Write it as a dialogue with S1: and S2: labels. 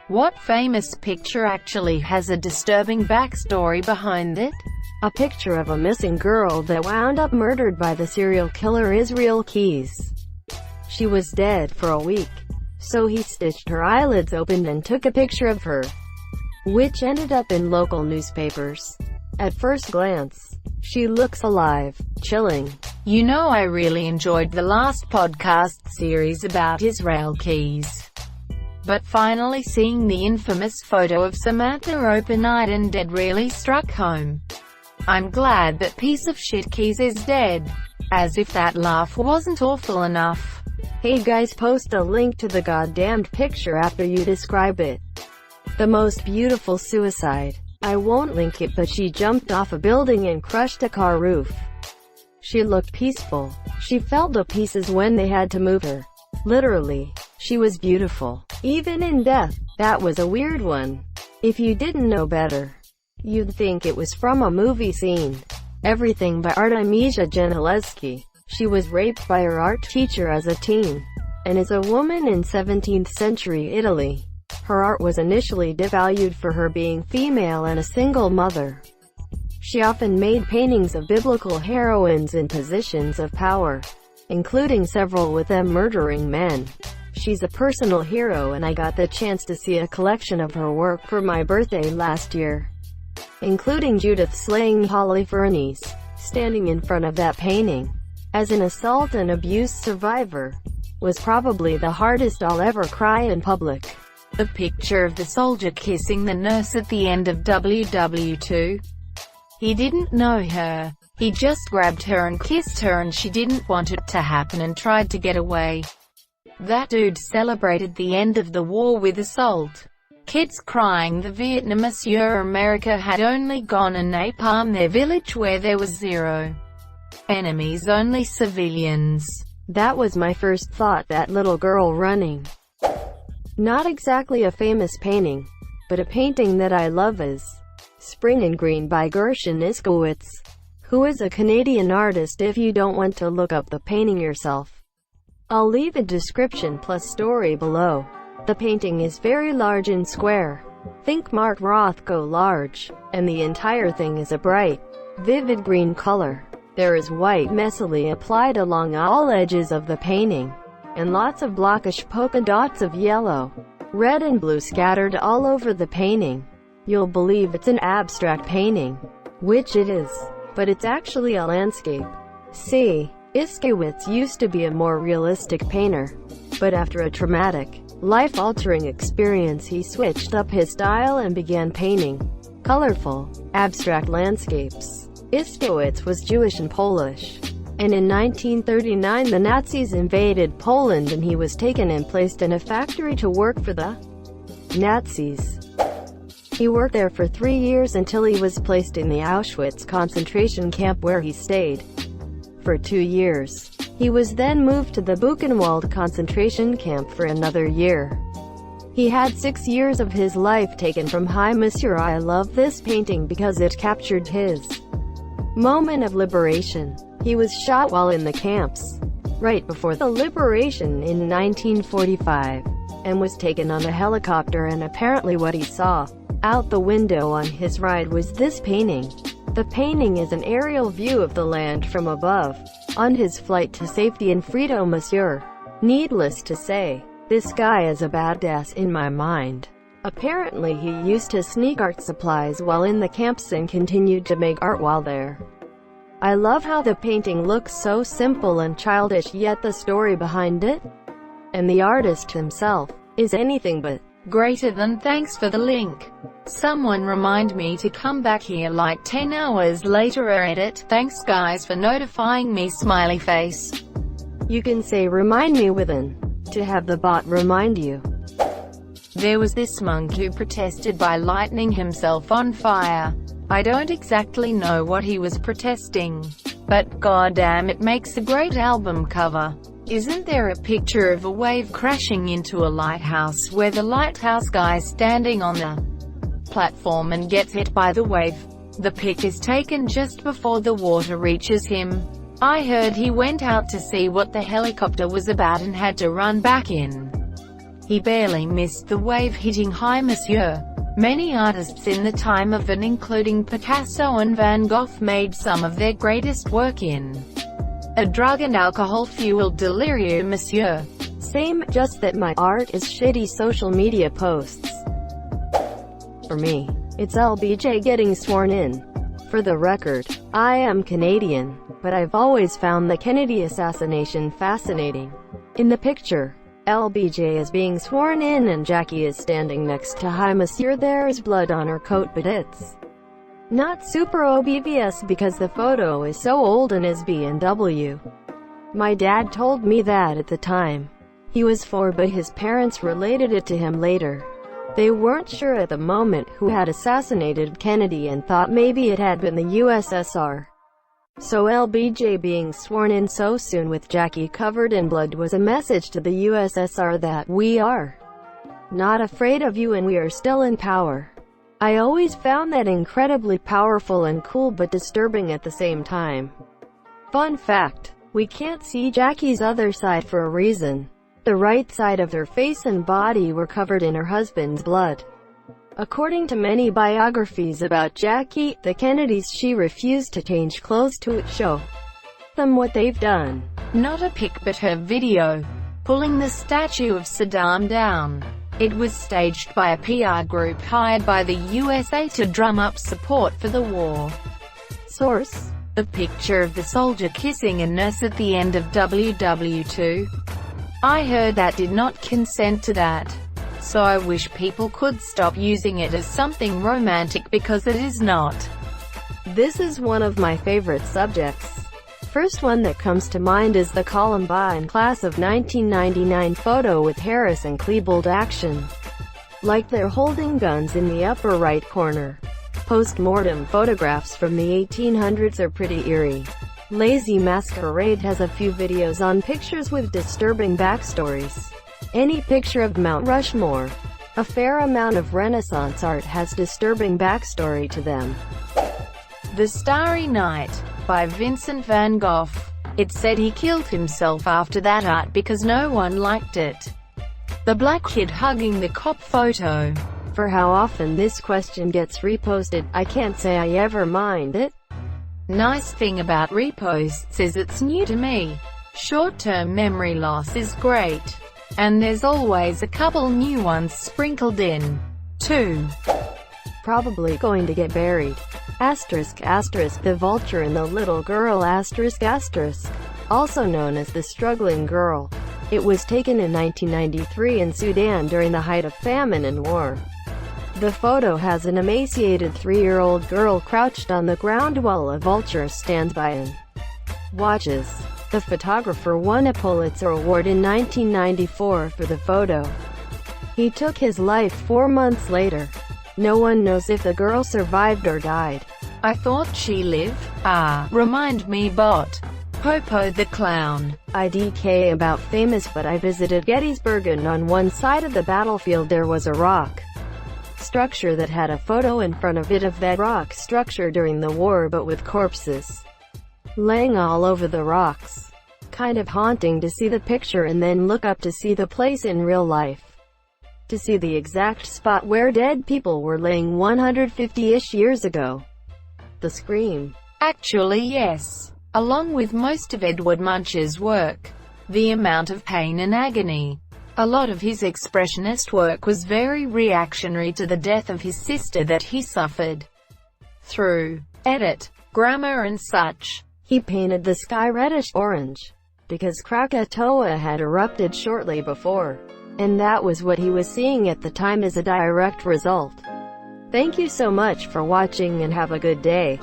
S1: What famous picture actually has a disturbing backstory behind it?
S2: A picture of a missing girl that wound up murdered by the serial killer LAKEY. She was dead for a week, so he stitched her eyelids open and took a picture of her, which ended up in local newspapers. At first glance, she looks alive, chilling.
S1: You know, I really enjoyed the last podcast series about Israel Keys. But finally seeing the infamous photo of Samantha open-eyed and dead really struck home. I'm glad that piece of shit Keys is dead. As if that laugh wasn't awful enough.
S2: Hey guys, post a link to the goddamned picture after you describe it. The most beautiful suicide. I won't link it, but she jumped off a building and crushed a car roof. She looked peaceful. She fell to pieces when they had to move her. Literally. She was beautiful. Even in death. That was a weird one. If you didn't know better, you'd think it was from a movie scene. Everything by Artemisia Gentileschi. She was raped by her art teacher as a teen, and is a woman in 17th century Italy. Her art was initially devalued for her being female and a single mother. She often made paintings of biblical heroines in positions of power, including several with them murdering men. She's a personal hero, and I got the chance to see a collection of her work for my birthday last year, including Judith slaying Holofernes. Standing in front of that painting, as an assault and abuse survivor, was probably the hardest I'll ever cry in public.
S1: The picture of the soldier kissing the nurse at the end of WW2. He didn't know her. He just grabbed her and kissed her, and she didn't want it to happen and tried to get away. That dude celebrated the end of the war with assault. Kids crying. The Vietnamese America had only gone and napalm their village where there was zero enemies, only civilians.
S2: That was my first thought, that little girl running. Not exactly a famous painting, but a painting that I love is Spring in Green by Gershon Iskowitz, who is a Canadian artist. If you don't want to look up the painting yourself, I'll leave a description plus story below. The painting is very large and square. Think Mark Rothko large, and the entire thing is a bright, vivid green color. There is white messily applied along all edges of the painting, and lots of blockish polka dots of yellow, red and blue scattered all over the painting. You'll believe it's an abstract painting, which it is, but it's actually a landscape. See, Iskowitz used to be a more realistic painter, but after a traumatic, life-altering experience he switched up his style and began painting colorful, abstract landscapes. Iskowitz was Jewish and Polish, and in 1939 the Nazis invaded Poland and he was taken and placed in a factory to work for the Nazis. He worked there for 3 years until he was placed in the Auschwitz concentration camp, where he stayed for 2 years. He was then moved to the Buchenwald concentration camp for another year. He had 6 years of his life taken from him. Monsieur, I love this painting because it captured his moment of liberation. He was shot while in the camps, right before the liberation in 1945, and was taken on a helicopter, and apparently what he saw out the window on his ride was this painting. The painting is an aerial view of the land from above, on his flight to safety and freedom. Monsieur, needless to say, this guy is a badass in my mind. Apparently he used to sneak art supplies while in the camps and continued to make art while there. I love how the painting looks so simple and childish, yet the story behind it, and the artist himself, is anything but
S1: greater than. Thanks for the link. Someone remind me to come back here like 10 hours later. Edit. Thanks guys for notifying me, smiley face.
S2: You can say remind me within, to have the bot remind you.
S1: There was this monk who protested by lighting himself on fire. I don't exactly know what he was protesting, but goddamn, it makes a great album cover. Isn't there a picture of a wave crashing into a lighthouse where the lighthouse guy is standing on the platform and gets hit by the wave? The pic is taken just before the water reaches him. I heard he went out to see what the helicopter was about and had to run back in. He barely missed the wave hitting high monsieur. Many artists in the time of it, including Picasso and Van Gogh, made some of their greatest work in a drug and alcohol-fueled delirium, monsieur.
S2: Same, just that my art is shitty social media posts. For me, it's LBJ getting sworn in. For the record, I am Canadian, but I've always found the Kennedy assassination fascinating. In the picture, LBJ is being sworn in and Jackie is standing next to High Monsieur. There's blood on her coat, but it's not super obvious because the photo is so old and is B&W. My dad told me that at the time. He was 4, but his parents related it to him later. They weren't sure at the moment who had assassinated Kennedy and thought maybe it had been the USSR. So LBJ being sworn in so soon with Jackie covered in blood was a message to the USSR that we are not afraid of you and we are still in power. I always found that incredibly powerful and cool, but disturbing at the same time. Fun fact: we can't see Jackie's other side for a reason. The right side of her face and body were covered in her husband's blood. According to many biographies about Jackie, the Kennedys, she refused to change clothes to show them what they've done.
S1: Not a pic but her video, pulling the statue of Saddam down. It was staged by a PR group hired by the USA to drum up support for the war.
S2: Source:
S1: the picture of the soldier kissing a nurse at the end of WW2. I heard that did not consent to that. So I wish people could stop using it as something romantic because it is not.
S2: This is one of my favorite subjects. First one that comes to mind is the Columbine class of 1999 photo with Harris and Klebold action. Like they're holding guns in the upper right corner. Post-mortem photographs from the 1800s are pretty eerie. Lazy Masquerade has a few videos on pictures with disturbing backstories. Any picture of Mount Rushmore. A fair amount of Renaissance art has disturbing backstory to them.
S1: The Starry Night, by Vincent van Gogh. It said he killed himself after that art because no one liked it. The black kid hugging the cop photo.
S2: For how often this question gets reposted, I can't say I ever mind it.
S1: Nice thing about reposts is it's new to me. Short-term memory loss is great. And there's always a couple new ones sprinkled in, too.
S2: Probably going to get buried. Asterisk asterisk the vulture and the little girl asterisk asterisk. Also known as the struggling girl. It was taken in 1993 in Sudan during the height of famine and war. The photo has an emaciated 3-year-old girl crouched on the ground while a vulture stands by and watches. The photographer won a Pulitzer Award in 1994 for the photo. He took his life 4 months later. No one knows if the girl survived or died.
S1: I thought she lived. Remind me bot. Popo the Clown.
S2: IDK about famous, but I visited Gettysburg and on one side of the battlefield there was a rock structure that had a photo in front of it of that rock structure during the war, but with corpses laying all over the rocks. Kind of haunting to see the picture and then look up to see the place in real life. To see the exact spot where dead people were laying 150-ish years ago. The scream.
S1: Actually yes. Along with most of Edward Munch's work. The amount of pain and agony. A lot of his expressionist work was very reactionary to the death of his sister that he suffered through edit, grammar and such.
S2: He painted the sky reddish orange because Krakatoa had erupted shortly before, and that was what he was seeing at the time as a direct result. Thank you so much for watching and have a good day.